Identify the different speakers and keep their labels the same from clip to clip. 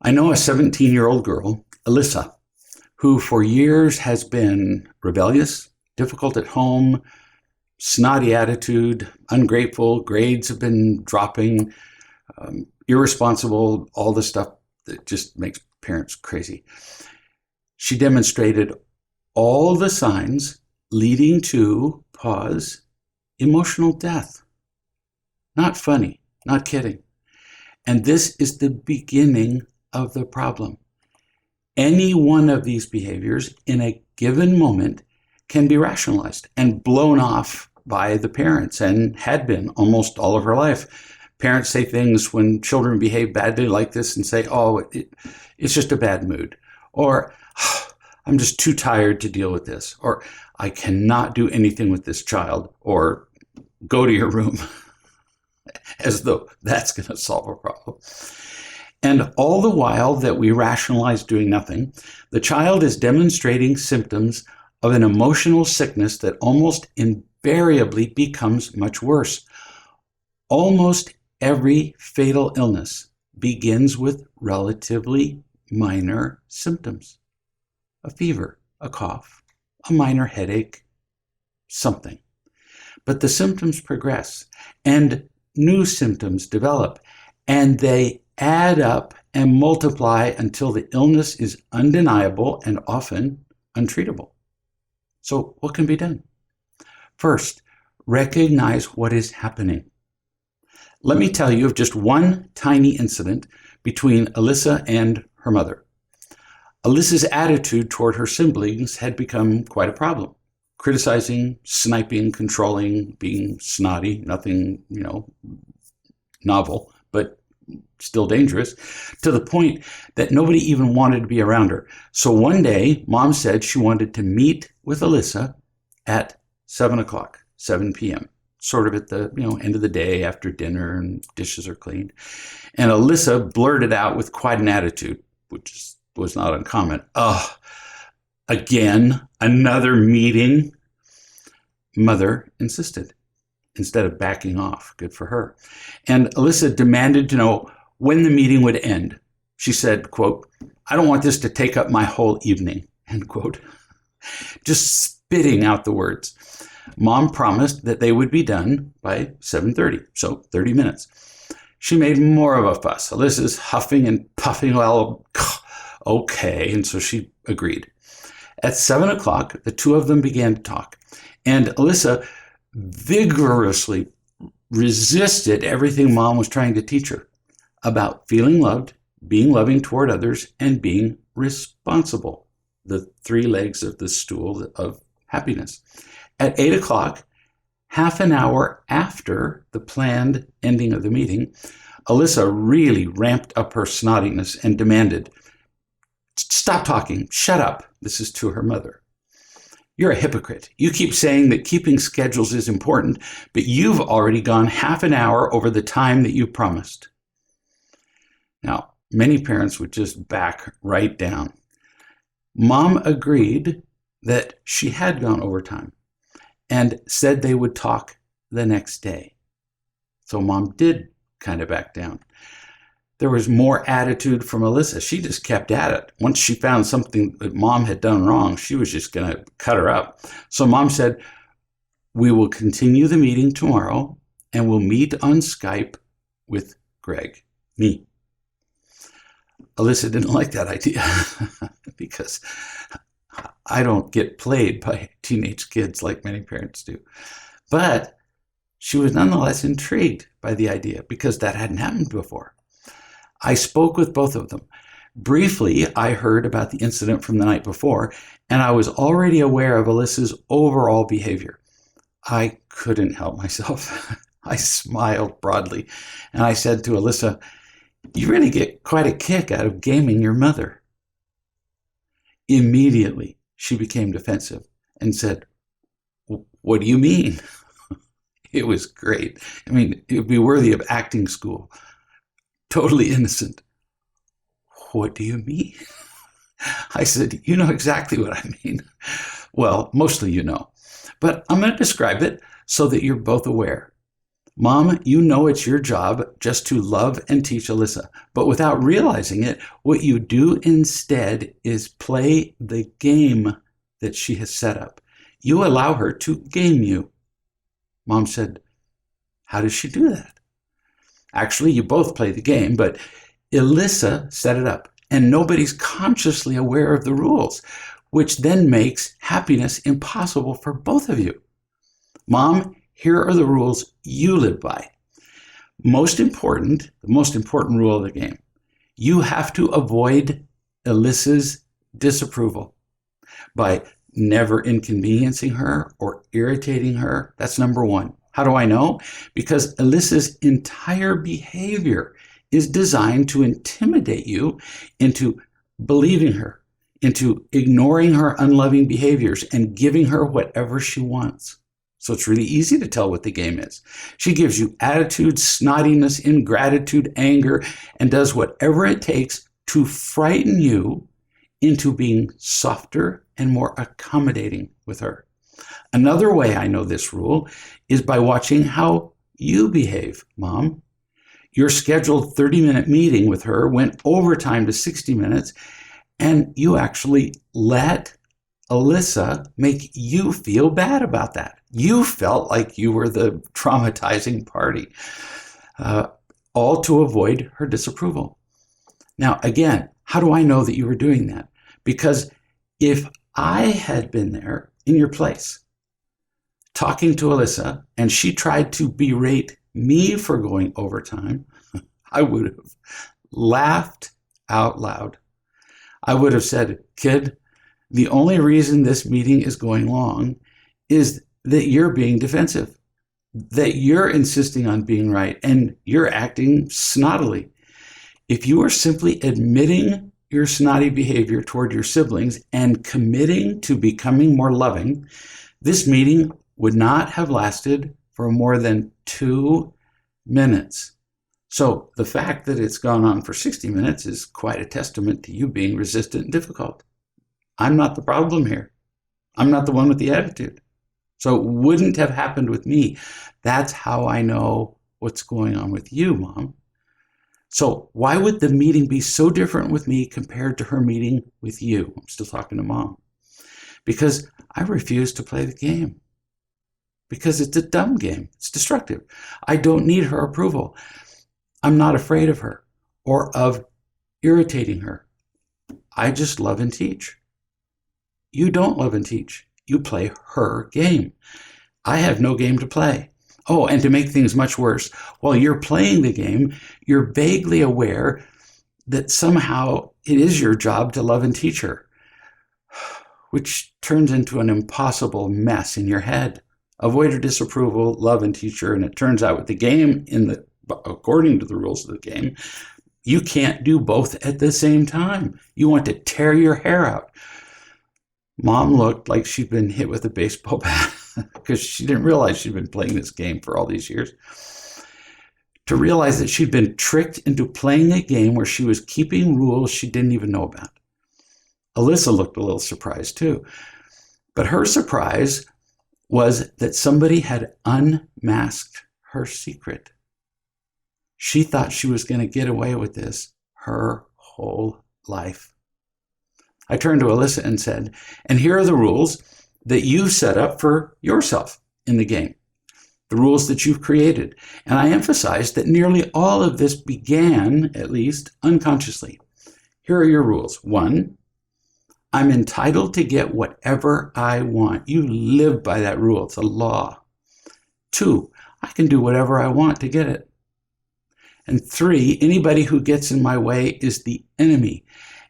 Speaker 1: I know a 17-year-old girl, Elyssa, who for years has been rebellious, difficult at home, snotty attitude, ungrateful, grades have been dropping, irresponsible, all the stuff that just makes parents crazy. She demonstrated all the signs leading to, pause, emotional death. Not funny, not kidding. And this is the beginning of the problem. Any one of these behaviors in a given moment can be rationalized and blown off by the parents, and had been almost all of her life. Parents say things when children behave badly like this and say, oh, it's just a bad mood. Or, oh, I'm just too tired to deal with this. Or, I cannot do anything with this child. Or, go to your room. As though that's going to solve a problem. And all the while that we rationalize doing nothing, the child is demonstrating symptoms of an emotional sickness that almost invariably becomes much worse. Almost every fatal illness begins with relatively minor symptoms. A fever, a cough, a minor headache, something. But the symptoms progress, and new symptoms develop, and they add up and multiply until the illness is undeniable and often untreatable. So what can be done? First, recognize what is happening. Let me tell you of just one tiny incident between Elyssa and her mother. Alyssa's attitude toward her siblings had become quite a problem. Criticizing, sniping, controlling, being snotty, nothing, novel, but still dangerous, to the point that nobody even wanted to be around her. So one day, Mom said she wanted to meet with Elyssa at 7 p.m., sort of at the end of the day after dinner and dishes are cleaned. And Elyssa blurted out with quite an attitude, which was not uncommon. Again, another meeting? Mother insisted, instead of backing off. Good for her. And Elyssa demanded to know when the meeting would end. She said, quote, I don't want this to take up my whole evening, end quote. Just spitting out the words. Mom promised that they would be done by 7:30, so 30 minutes. She made more of a fuss. Alyssa's huffing and puffing, well, okay, and so she agreed. At 7 o'clock, the two of them began to talk, and Elyssa vigorously resisted everything Mom was trying to teach her about feeling loved, being loving toward others, and being responsible, the three legs of the stool of happiness. At 8 o'clock, half an hour after the planned ending of the meeting, Elyssa really ramped up her snottiness and demanded, stop talking, shut up. This is to her mother. You're a hypocrite. You keep saying that keeping schedules is important, but you've already gone half an hour over the time that you promised. Now, many parents would just back right down. Mom agreed that she had gone over time and said they would talk the next day. So Mom did kind of back down. There was more attitude from Elyssa. She just kept at it. Once she found something that Mom had done wrong, she was just going to cut her up. So Mom said, we will continue the meeting tomorrow and we'll meet on Skype with Greg, me. Elyssa didn't like that idea because I don't get played by teenage kids like many parents do. But she was nonetheless intrigued by the idea because that hadn't happened before. I spoke with both of them. Briefly, I heard about the incident from the night before, and I was already aware of Alyssa's overall behavior. I couldn't help myself. I smiled broadly, and I said to Elyssa, you really get quite a kick out of gaming your mother. Immediately, she became defensive and said, what do you mean? It was great. I mean, it would be worthy of acting school. Totally innocent. What do you mean? I said, you know exactly what I mean. Well, mostly you know. But I'm going to describe it so that you're both aware. Mom, you know it's your job just to love and teach Elyssa, but without realizing it, what you do instead is play the game that she has set up. You allow her to game you. Mom said, how does she do that? Actually, you both play the game, but Elyssa set it up, and nobody's consciously aware of the rules, which then makes happiness impossible for both of you. Mom, here are the rules you live by. The most important rule of the game. You have to avoid Elyssa's disapproval by never inconveniencing her or irritating her. That's number one. How do I know? Because Elyssa's entire behavior is designed to intimidate you into believing her, into ignoring her unloving behaviors and giving her whatever she wants. So it's really easy to tell what the game is. She gives you attitude, snottiness, ingratitude, anger, and does whatever it takes to frighten you into being softer and more accommodating with her. Another way I know this rule is by watching how you behave, Mom. Your scheduled 30-minute meeting with her went overtime to 60 minutes, and you actually let Elyssa make you feel bad about that. You felt like you were the traumatizing party, all to avoid her disapproval. Now, again, how do I know that you were doing that? Because if I had been there in your place, talking to Elyssa, and she tried to berate me for going overtime, I would have laughed out loud. I would have said, kid, the only reason this meeting is going long is that you're being defensive, that you're insisting on being right, and you're acting snottily. If you are simply admitting your snotty behavior toward your siblings and committing to becoming more loving, this meeting would not have lasted for more than 2 minutes. So the fact that it's gone on for 60 minutes is quite a testament to you being resistant and difficult. I'm not the problem here. I'm not the one with the attitude. So it wouldn't have happened with me. That's how I know what's going on with you, Mom. So why would the meeting be so different with me compared to her meeting with you? I'm still talking to Mom. Because I refuse to play the game. Because it's a dumb game. It's destructive. I don't need her approval. I'm not afraid of her or of irritating her. I just love and teach. You don't love and teach. You play her game. I have no game to play. Oh, and to make things much worse, while you're playing the game, you're vaguely aware that somehow it is your job to love and teach her, which turns into an impossible mess in your head. Avoid her disapproval, love and teach her, and it turns out with the game, according to the rules of the game, you can't do both at the same time. You want to tear your hair out. Mom looked like she'd been hit with a baseball bat because she didn't realize she'd been playing this game for all these years. To realize that she'd been tricked into playing a game where she was keeping rules she didn't even know about. Elyssa looked a little surprised too. But her surprise was that somebody had unmasked her secret. She thought she was going to get away with this her whole life. I turned to Elyssa and said, and here are the rules that you've set up for yourself in the game, the rules that you've created. And I emphasized that nearly all of this began, at least, unconsciously. Here are your rules. 1, I'm entitled to get whatever I want. You live by that rule. It's a law. 2, I can do whatever I want to get it. And 3, anybody who gets in my way is the enemy.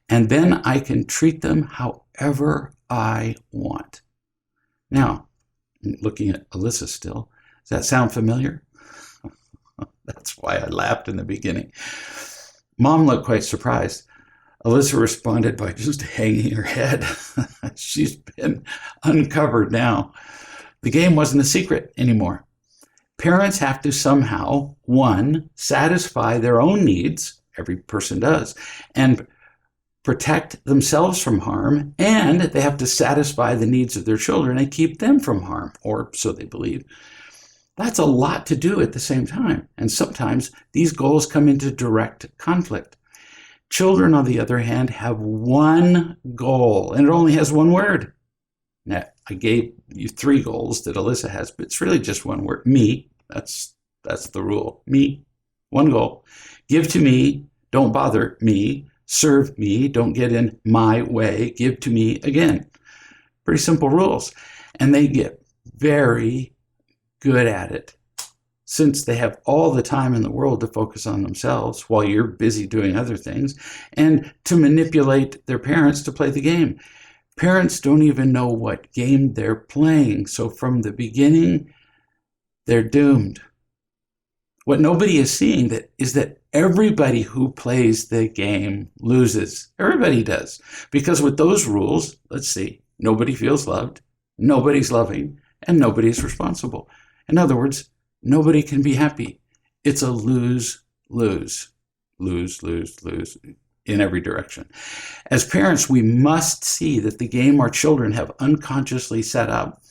Speaker 1: And then I can treat them however I want. Now, looking at Elyssa still, does that sound familiar? That's why I laughed in the beginning. Mom looked quite surprised. Elyssa responded by just hanging her head. She's been uncovered now. The game wasn't a secret anymore. Parents have to somehow, 1, satisfy their own needs, every person does, and protect themselves from harm, and they have to satisfy the needs of their children and keep them from harm, or so they believe. That's a lot to do at the same time. And sometimes these goals come into direct conflict. Children, on the other hand, have one goal, and it only has one word. Now, I gave you 3 goals that Elyssa has, but it's really just one word. Me. That's the rule. Me. One goal. Give to me. Don't bother me. Serve me. Don't get in my way. Give to me again. Pretty simple rules. And they get very good at it, since they have all the time in the world to focus on themselves while you're busy doing other things, and to manipulate their parents to play the game. Parents don't even know what game they're playing, so from the beginning, they're doomed. What nobody is seeing is that everybody who plays the game loses. Everybody does. Because with those rules, let's see, nobody feels loved, nobody's loving, and nobody's responsible. In other words, nobody can be happy. It's a lose-lose, lose-lose-lose in every direction. As parents, we must see that the game our children have unconsciously set up,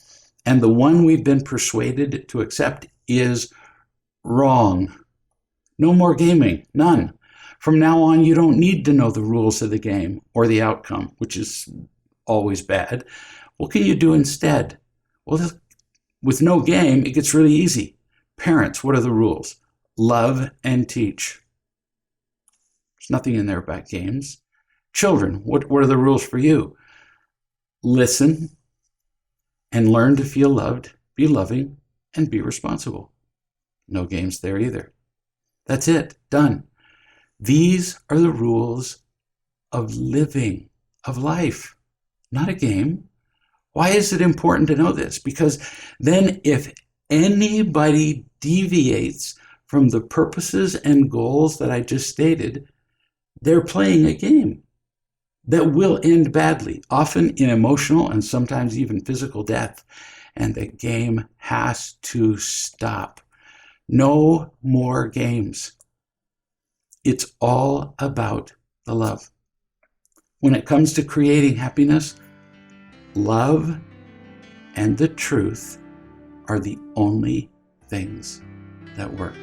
Speaker 1: and the one we've been persuaded to accept, is wrong. No more gaming, none. From now on, you don't need to know the rules of the game or the outcome, which is always bad. What can you do instead? Well, with no game, it gets really easy. Parents, what are the rules? Love and teach. There's nothing in there about games. Children, what are the rules for you? Listen and learn to feel loved, be loving, and be responsible. No games there either. That's it. Done. These are the rules of living, of life, not a game. Why is it important to know this? Because then if anybody deviates from the purposes and goals that I just stated, they're playing a game that will end badly, often in emotional and sometimes even physical death. And the game has to stop. No more games. It's all about the love. When it comes to creating happiness, love and the truth are the only things that work.